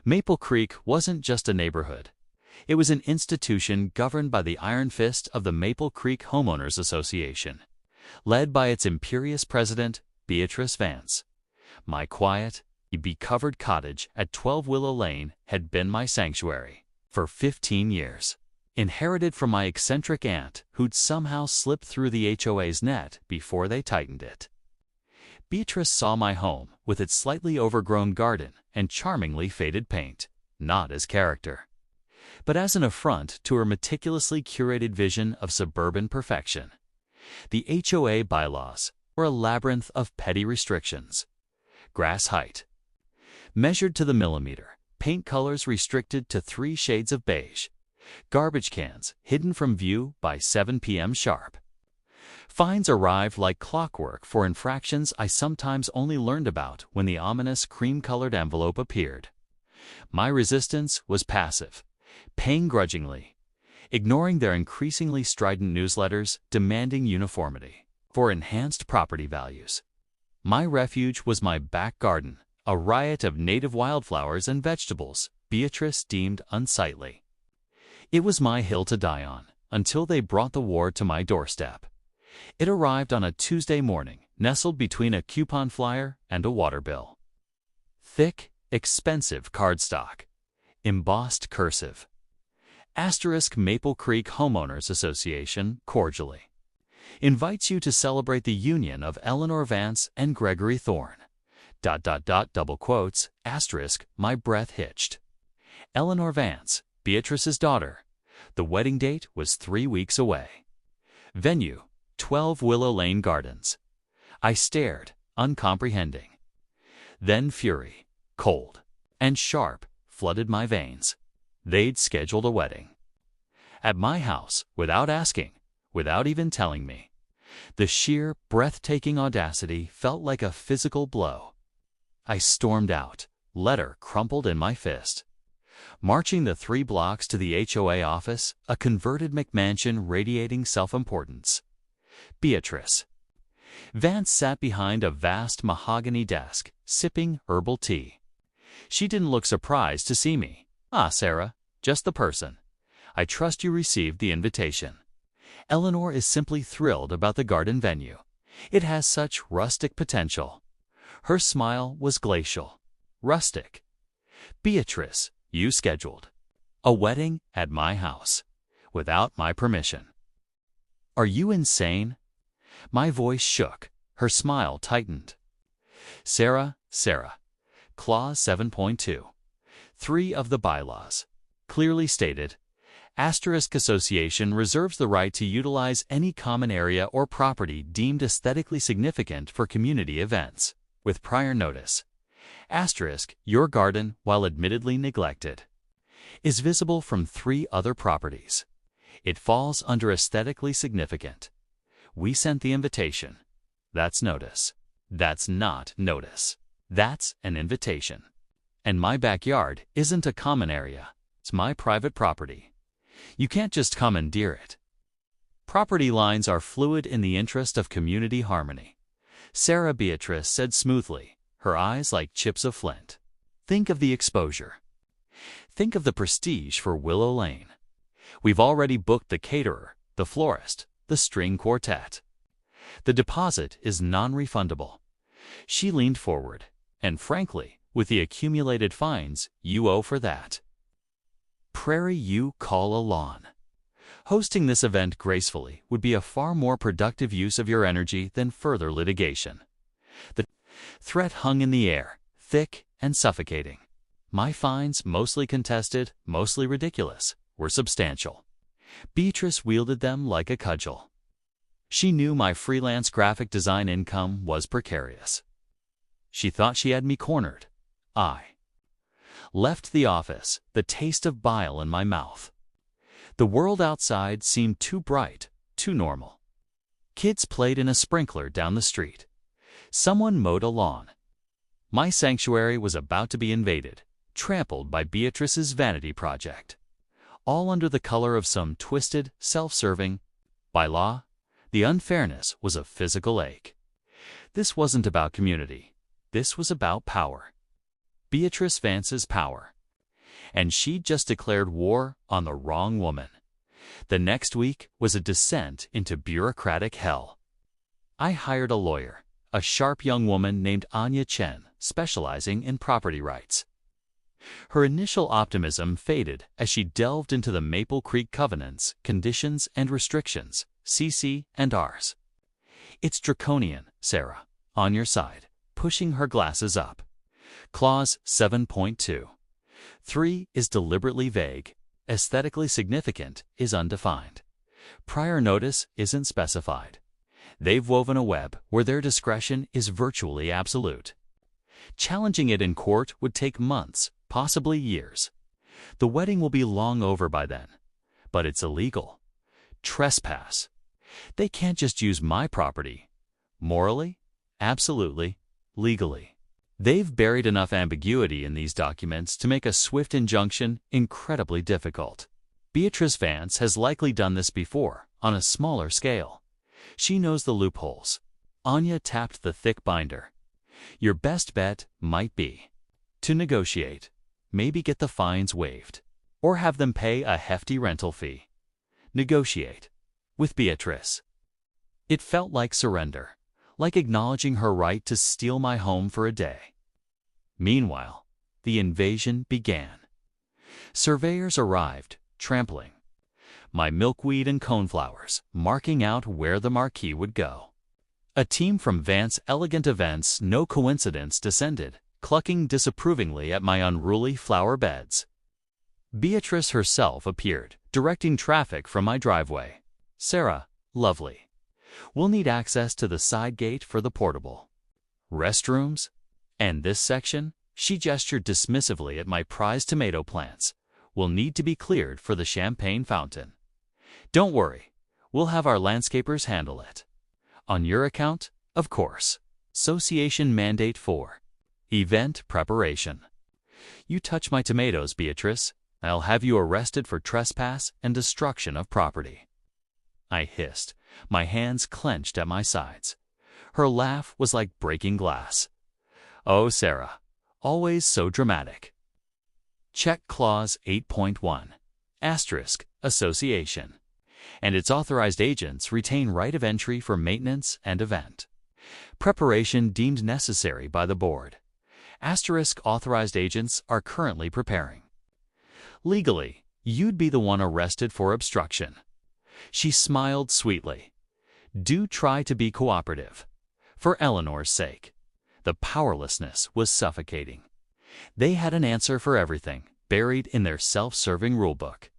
Maple Creek wasn't just a neighborhood. It was an institution governed by the iron fist of the Maple Creek Homeowners Association, led by its imperious president, Beatrice Vance. My quiet, bee-covered cottage at 12 Willow Lane had been my sanctuary for 15 years. Inherited from my eccentric aunt who'd somehow slipped through the HOA's net before they tightened it. Beatrice saw my home with its slightly overgrown garden and charmingly faded paint, not as character, but as an affront to her meticulously curated vision of suburban perfection. The HOA bylaws were a labyrinth of petty restrictions. Grass height measured to the millimeter, paint colors restricted to 3 shades of beige, garbage cans hidden from view by 7 p.m. sharp. Fines arrived like clockwork for infractions I sometimes only learned about when the ominous cream-colored envelope appeared. My resistance was passive, paying grudgingly, ignoring their increasingly strident newsletters demanding uniformity for enhanced property values. My refuge was my back garden, a riot of native wildflowers and vegetables Beatrice deemed unsightly. It was my hill to die on, until they brought the war to my doorstep. It arrived on a Tuesday morning, nestled between a coupon flyer and a water bill. Thick, expensive cardstock. Embossed cursive. * Maple Creek Homeowners Association, cordially. Invites you to celebrate the union of Eleanor Vance and Gregory Thorne. .. double quotes, *, my breath hitched. Eleanor Vance, Beatrice's daughter. The wedding date was 3 weeks away. Venue, 12 Willow Lane Gardens. I stared, uncomprehending. Then fury, cold and sharp, flooded my veins. They'd scheduled a wedding. At my house, without asking, without even telling me. The sheer, breathtaking audacity felt like a physical blow. I stormed out, letter crumpled in my fist. Marching the 3 blocks to the HOA office, a converted McMansion radiating self-importance. Beatrice. Vance sat behind a vast mahogany desk, sipping herbal tea. She didn't look surprised to see me. "Ah, Sarah, just the person. I trust you received the invitation. Eleanor is simply thrilled about the garden venue. It has such rustic potential." Her smile was glacial. Rustic. "Beatrice, you scheduled a wedding at my house, without my permission. Are you insane?" My voice shook. Her smile tightened. Sarah, Clause 7.2. 3 of the bylaws. Clearly stated, * Association reserves the right to utilize any common area or property deemed aesthetically significant for community events, with prior notice. * Your garden, while admittedly neglected, is visible from 3 other properties. It falls under aesthetically significant. We sent the invitation. That's notice. That's not notice. That's an invitation. And my backyard isn't a common area. It's my private property. You can't just commandeer it. Property lines are fluid in the interest of community harmony. Sarah Beatrice said smoothly, her eyes like chips of flint. Think of the exposure. Think of the prestige for Willow Lane. We've already booked the caterer, the florist, the string quartet. The deposit is non-refundable. She leaned forward, and frankly, with the accumulated fines you owe for that. Prairie you call a lawn. Hosting this event gracefully would be a far more productive use of your energy than further litigation. The threat hung in the air, thick and suffocating. My fines, mostly contested, mostly ridiculous, were substantial. Beatrice wielded them like a cudgel. She knew my freelance graphic design income was precarious. She thought she had me cornered. I left the office, the taste of bile in my mouth. The world outside seemed too bright, too normal. Kids played in a sprinkler down the street. Someone mowed a lawn. My sanctuary was about to be invaded, trampled by Beatrice's vanity project. All under the color of some twisted, self-serving bylaw. The unfairness was a physical ache. This wasn't about community. This was about power. Beatrice Vance's power. and she'd just declared war on the wrong woman. The next week was a descent into bureaucratic hell. I hired a lawyer, a sharp young woman named Anya Chen, specializing in property rights. Her initial optimism faded as she delved into the Maple Creek covenants, conditions, and restrictions, CC and Rs. It's draconian, Sarah, on your side, pushing her glasses up. Clause 7.2. 3 is deliberately vague. Aesthetically significant is undefined. Prior notice isn't specified. They've woven a web where their discretion is virtually absolute. Challenging it in court would take months, possibly years. The wedding will be long over by then. But it's illegal. Trespass. They can't just use my property. Morally? Absolutely. Legally. They've buried enough ambiguity in these documents to make a swift injunction incredibly difficult. Beatrice Vance has likely done this before, on a smaller scale. She knows the loopholes. Anya tapped the thick binder. Your best bet might be to negotiate, maybe get the fines waived, or have them pay a hefty rental fee. Negotiate. With Beatrice. It felt like surrender, like acknowledging her right to steal my home for a day. Meanwhile, the invasion began. Surveyors arrived, trampling my milkweed and coneflowers, marking out where the marquee would go. A team from Vance Elegant Events, no coincidence, descended, clucking disapprovingly at my unruly flower beds. Beatrice herself appeared, directing traffic from my driveway. Sarah, lovely. We'll need access to the side gate for the portable restrooms. And this section, she gestured dismissively at my prized tomato plants, will need to be cleared for the champagne fountain. Don't worry, we'll have our landscapers handle it. On your account, of course. Association Mandate 4. Event Preparation. You touch my tomatoes, Beatrice, I'll have you arrested for trespass and destruction of property. I hissed, my hands clenched at my sides. Her laugh was like breaking glass. Oh, Sarah, always so dramatic. Check Clause 8.1. Asterisk, Association. And its authorized agents retain right of entry for maintenance and event. Preparation deemed necessary by the board. Asterisk, authorized agents are currently preparing. Legally, you'd be the one arrested for obstruction. She smiled sweetly. Do try to be cooperative. For Eleanor's sake. The powerlessness was suffocating. They had an answer for everything, buried in their self-serving rulebook.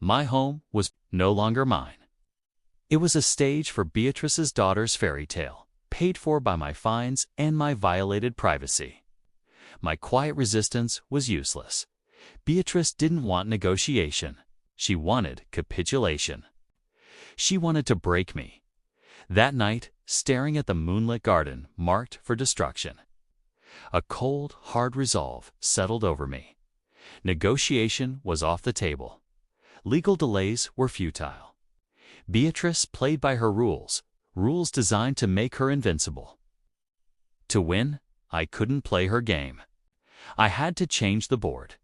My home was no longer mine. It was a stage for Beatrice's daughter's fairy tale, paid for by my fines and my violated privacy. My quiet resistance was useless. Beatrice didn't want negotiation. She wanted capitulation. She wanted to break me. That night, staring at the moonlit garden marked for destruction, a cold, hard resolve settled over me. Negotiation was off the table. Legal delays were futile. Beatrice played by her rules, rules designed to make her invincible. To win, I couldn't play her game. I had to change the board.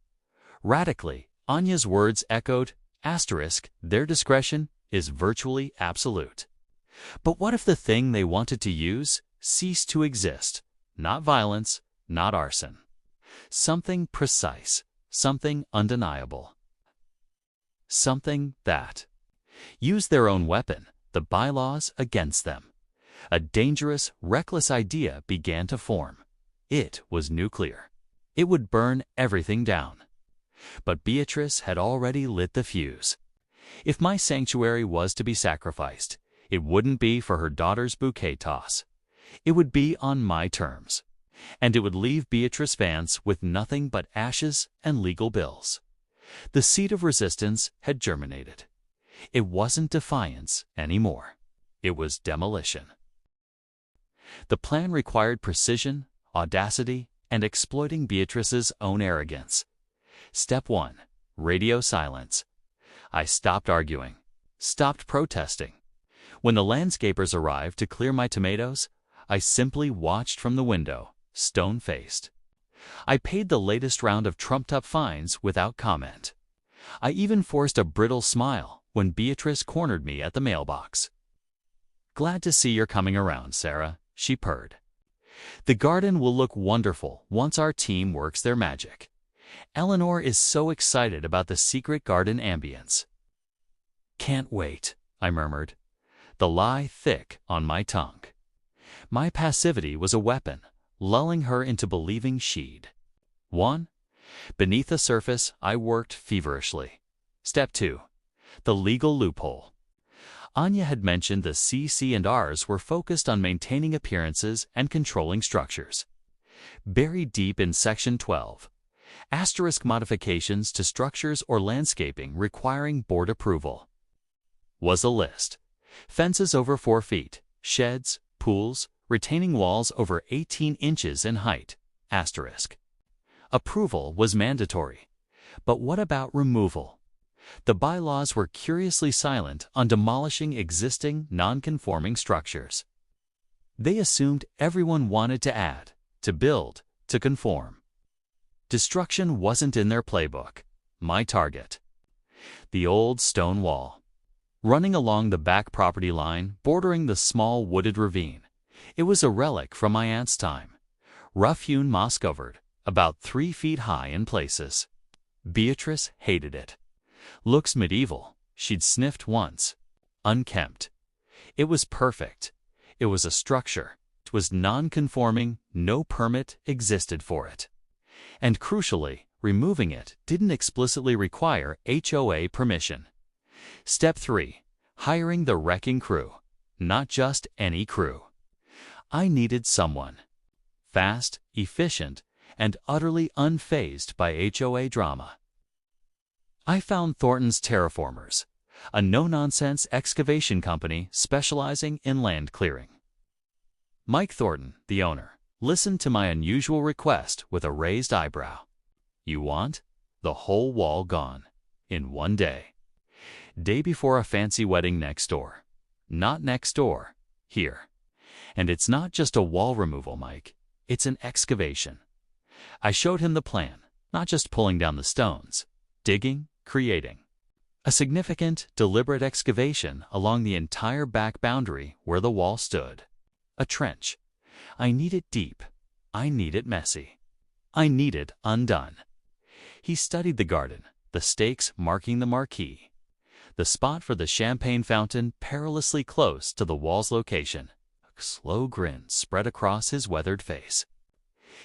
Radically, Anya's words echoed, asterisk, their discretion is virtually absolute. But what if the thing they wanted to use ceased to exist? Not violence, not arson. Something precise, something undeniable. Something that used their own weapon, the bylaws against them. A dangerous, reckless idea began to form. It was nuclear. It would burn everything down. But Beatrice had already lit the fuse. If my sanctuary was to be sacrificed, it wouldn't be for her daughter's bouquet toss. It would be on my terms. And it would leave Beatrice Vance with nothing but ashes and legal bills. The seed of resistance had germinated. It wasn't defiance anymore. It was demolition. The plan required precision, audacity, and exploiting Beatrice's own arrogance. Step 1. Radio silence. I stopped arguing, stopped protesting. When the landscapers arrived to clear my tomatoes, I simply watched from the window, stone-faced. I paid the latest round of trumped-up fines without comment. I even forced a brittle smile when Beatrice cornered me at the mailbox. "Glad to see you're coming around, Sarah," she purred. "The garden will look wonderful once our team works their magic. Eleanor is so excited about the secret garden ambience." "Can't wait," I murmured, the lie thick on my tongue. My passivity was a weapon, lulling her into believing she'd won. Beneath the surface, I worked feverishly. Step 2. The legal loophole. Anya had mentioned the CC&Rs were focused on maintaining appearances and controlling structures. Buried deep in Section 12, asterisk modifications to structures or landscaping requiring board approval, was a list. Fences over 4 feet, sheds, pools, retaining walls over 18 inches in height, asterisk. Approval was mandatory. But what about removal? The bylaws were curiously silent on demolishing existing, non-conforming structures. They assumed everyone wanted to add, to build, to conform. Destruction wasn't in their playbook. My target: the old stone wall, running along the back property line, bordering the small wooded ravine. It was a relic from my aunt's time, rough-hewn, moss-covered, about 3 feet high in places. Beatrice hated it. "Looks medieval," she'd sniffed once. Unkempt. It was perfect. It was a structure. It was non-conforming, no permit existed for it. And crucially, removing it didn't explicitly require HOA permission. Step 3. Hiring the wrecking crew. Not just any crew. I needed someone fast, efficient, and utterly unfazed by HOA drama. I found Thornton's Terraformers, a no-nonsense excavation company specializing in land clearing. Mike Thornton, the owner, listened to my unusual request with a raised eyebrow. "You want the whole wall gone in one day. Day before a fancy wedding next door. Not next door, here. And it's not just a wall removal, Mike. It's an excavation." I showed him the plan, not just pulling down the stones, digging, creating. A significant, deliberate excavation along the entire back boundary where the wall stood. A trench. I need it deep. I need it messy. I need it undone. He studied the garden, the stakes marking the marquee, the spot for the champagne fountain perilously close to the wall's location. A slow grin spread across his weathered face.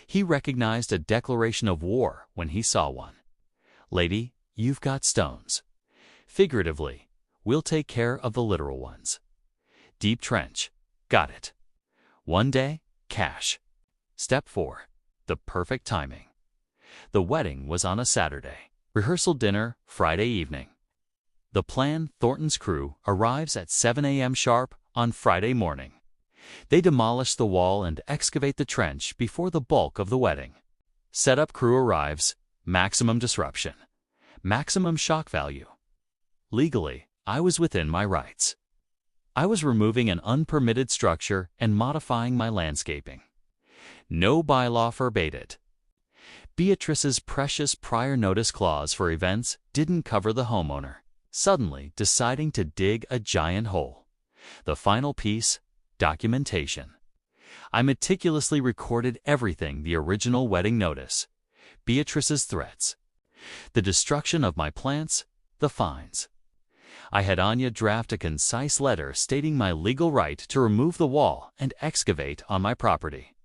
He recognized a declaration of war when he saw one. "Lady, you've got stones. Figuratively, we'll take care of the literal ones. Deep trench. Got it. One day, cash." Step 4. The perfect timing. The wedding was on a Saturday. Rehearsal dinner, Friday evening. The plan: Thornton's crew arrives at 7 a.m. sharp on Friday morning. They demolish the wall and excavate the trench before the bulk of the wedding. Setup crew arrives, maximum disruption, maximum shock value. Legally, I was within my rights. I was removing an unpermitted structure and modifying my landscaping. No bylaw forbade it. Beatrice's precious prior notice clause for events didn't cover the homeowner suddenly deciding to dig a giant hole. The final piece: documentation. I meticulously recorded everything: the original wedding notice, Beatrice's threats, the destruction of my plants, the fines. I had Anya draft a concise letter stating my legal right to remove the wall and excavate on my property,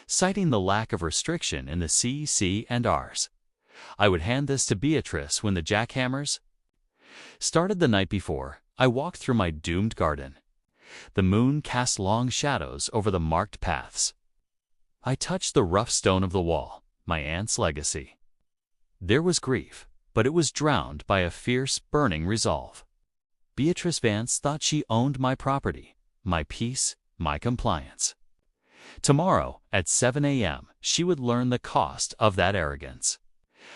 citing the lack of restriction in the CC&Rs. I would hand this to Beatrice when the jackhammers started the night before. I walked through my doomed garden. The moon cast long shadows over the marked paths. I touched the rough stone of the wall, my aunt's legacy. There was grief, but it was drowned by a fierce, burning resolve. Beatrice Vance thought she owned my property, my peace, my compliance. Tomorrow, at 7 a.m., she would learn the cost of that arrogance.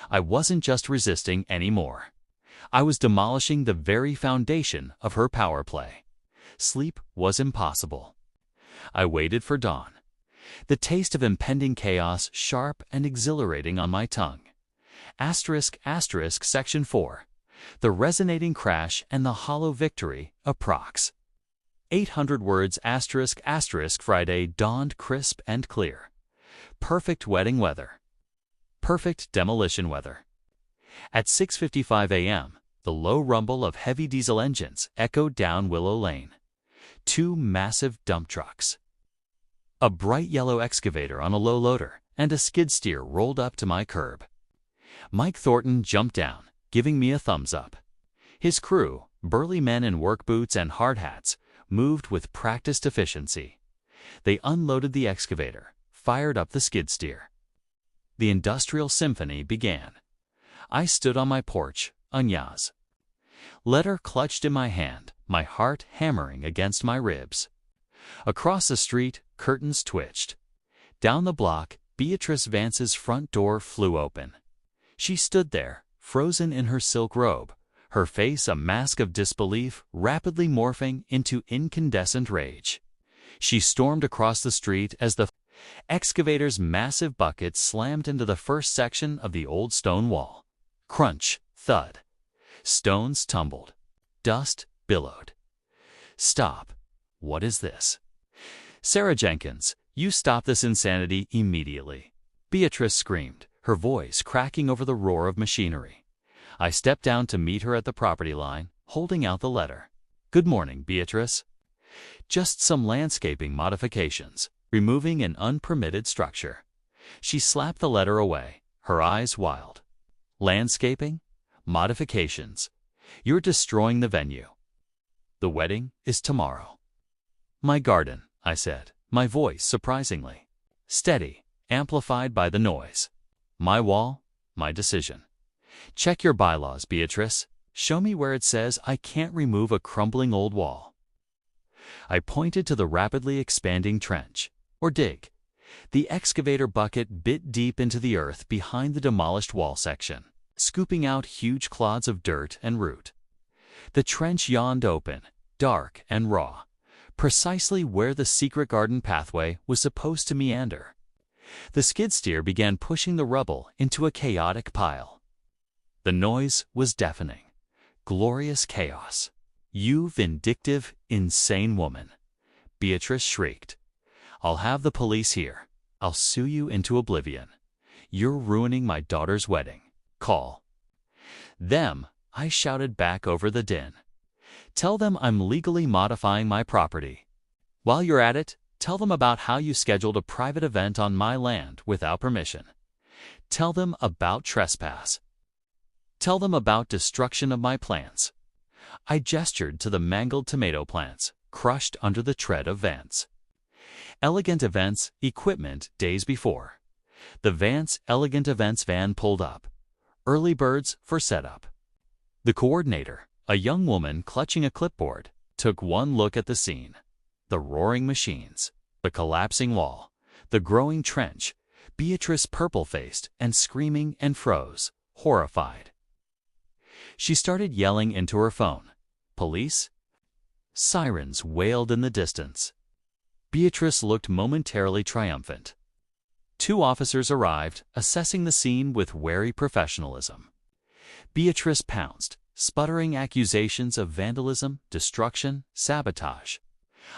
I wasn't just resisting anymore. I was demolishing the very foundation of her power play. Sleep was impossible. I waited for dawn. The taste of impending chaos sharp and exhilarating on my tongue. Section 4. The resonating crash and the hollow victory, approx. 800 words Friday dawned crisp and clear. Perfect wedding weather. Perfect demolition weather. At 6:55 a.m., the low rumble of heavy diesel engines echoed down Willow Lane. 2 massive dump trucks, a bright yellow excavator on a low loader, and a skid steer rolled up to my curb. Mike Thornton jumped down, giving me a thumbs up. His crew, burly men in work boots and hard hats, moved with practiced efficiency. They unloaded the excavator, fired up the skid steer. The industrial symphony began. I stood on my porch, unyaz. Letter clutched in my hand, my heart hammering against my ribs. Across the street, curtains twitched. Down the block, Beatrice Vance's front door flew open. She stood there, frozen in her silk robe, her face a mask of disbelief rapidly morphing into incandescent rage. She stormed across the street as the excavator's massive bucket slammed into the first section of the old stone wall. Crunch, thud. Stones tumbled. Dust billowed. Stop. What is this? Sarah Jenkins, you stop this insanity immediately. Beatrice screamed, her voice cracking over the roar of machinery. I stepped down to meet her at the property line, holding out the letter. Good morning, Beatrice. Just some landscaping modifications, removing an unpermitted structure. She slapped the letter away, her eyes wild. Landscaping? Modifications. You're destroying the venue. The wedding is tomorrow. My garden, I said, my voice surprisingly steady, amplified by the noise. My wall, my decision. Check your bylaws, Beatrice. Show me where it says I can't remove a crumbling old wall. I pointed to the rapidly expanding trench, or dig. The excavator bucket bit deep into the earth behind the demolished wall section, scooping out huge clods of dirt and root. The trench yawned open, dark and raw, precisely where the secret garden pathway was supposed to meander. The skid steer began pushing the rubble into a chaotic pile. The noise was deafening. Glorious chaos. You vindictive, insane woman. Beatrice shrieked. I'll have the police here. I'll sue you into oblivion. You're ruining my daughter's wedding. Call them, I shouted back over the din. Tell them I'm legally modifying my property. While you're at it, tell them about how you scheduled a private event on my land without permission. Tell them about trespass. Tell them about destruction of my plants. I gestured to the mangled tomato plants, crushed under the tread of Vance. Elegant Events equipment days before. The Vance Elegant Events van pulled up. Early birds for setup. The coordinator, a young woman clutching a clipboard, took one look at the scene. The roaring machines, the collapsing wall, the growing trench, Beatrice purple-faced and screaming and froze, horrified. She started yelling into her phone. Police? Sirens wailed in the distance. Beatrice looked momentarily triumphant. 2 officers arrived, assessing the scene with wary professionalism. Beatrice pounced, sputtering accusations of vandalism, destruction, sabotage.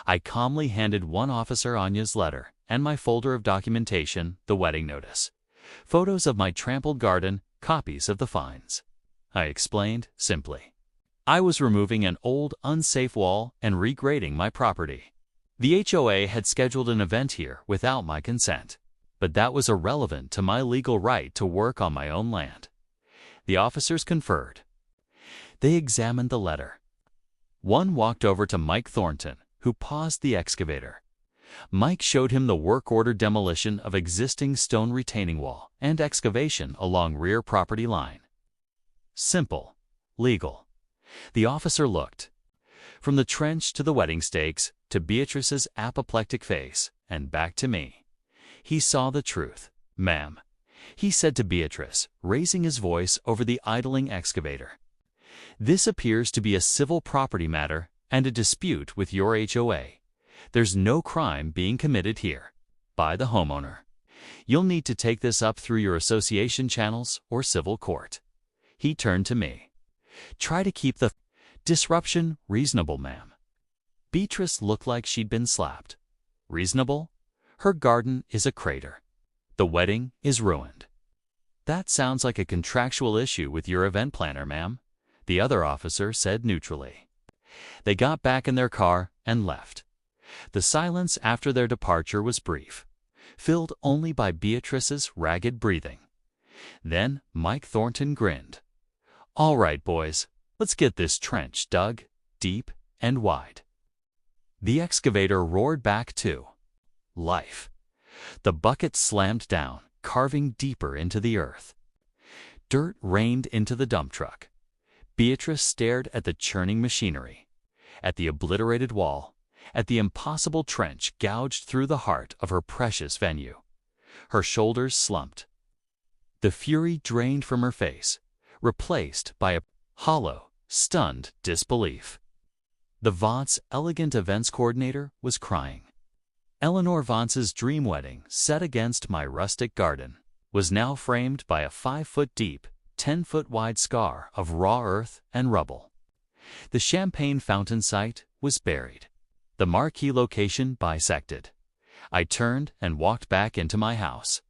I calmly handed one officer Anya's letter and my folder of documentation, the wedding notice. Photos of my trampled garden, copies of the fines. I explained simply. I was removing an old, unsafe wall and regrading my property. The HOA had scheduled an event here without my consent, but that was irrelevant to my legal right to work on my own land. The officers conferred. They examined the letter. One walked over to Mike Thornton, who paused the excavator. Mike showed him the work order demolition of existing stone retaining wall and excavation along rear property line. Simple. Legal. The officer looked. From the trench to the wedding stakes, to Beatrice's apoplectic face, and back to me. He saw the truth. Ma'am, he said to Beatrice, raising his voice over the idling excavator. This appears to be a civil property matter and a dispute with your HOA. There's no crime being committed here. by the homeowner. You'll need to take this up through your association channels or civil court. He turned to me. Try to keep the disruption reasonable, ma'am. Beatrice looked like she'd been slapped. Reasonable? Her garden is a crater. The wedding is ruined. That sounds like a contractual issue with your event planner, ma'am, the other officer said neutrally. They got back in their car and left. The silence after their departure was brief, filled only by Beatrice's ragged breathing. Then Mike Thornton grinned. All right, boys, let's get this trench dug deep and wide. The excavator roared back to life. The bucket slammed down, carving deeper into the earth. Dirt rained into the dump truck. Beatrice stared at the churning machinery, at the obliterated wall, at the impossible trench gouged through the heart of her precious venue. Her shoulders slumped. The fury drained from her face, replaced by a hollow, stunned disbelief. The Vance elegant events coordinator was crying. Eleanor Vance's dream wedding, set against my rustic garden, was now framed by a 5-foot-deep, 10-foot-wide scar of raw earth and rubble. The champagne fountain site was buried, the marquee location bisected. I turned and walked back into my house,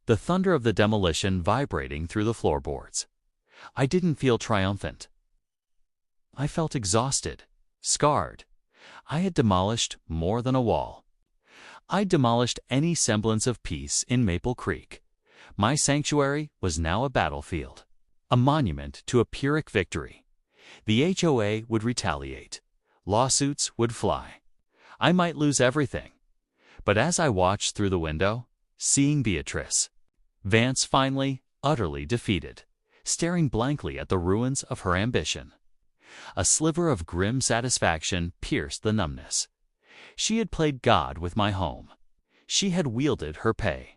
the thunder of the demolition vibrating through the floorboards. I didn't feel triumphant. I felt exhausted, scarred. I had demolished more than a wall. I'd demolished any semblance of peace in Maple Creek. My sanctuary was now a battlefield, a monument to a Pyrrhic victory. The HOA would retaliate. Lawsuits would fly. I might lose everything. But as I watched through the window, seeing Beatrice Vance finally, utterly defeated, staring blankly at the ruins of her ambition, a sliver of grim satisfaction pierced the numbness. She had played God with my home. She had wielded her pay.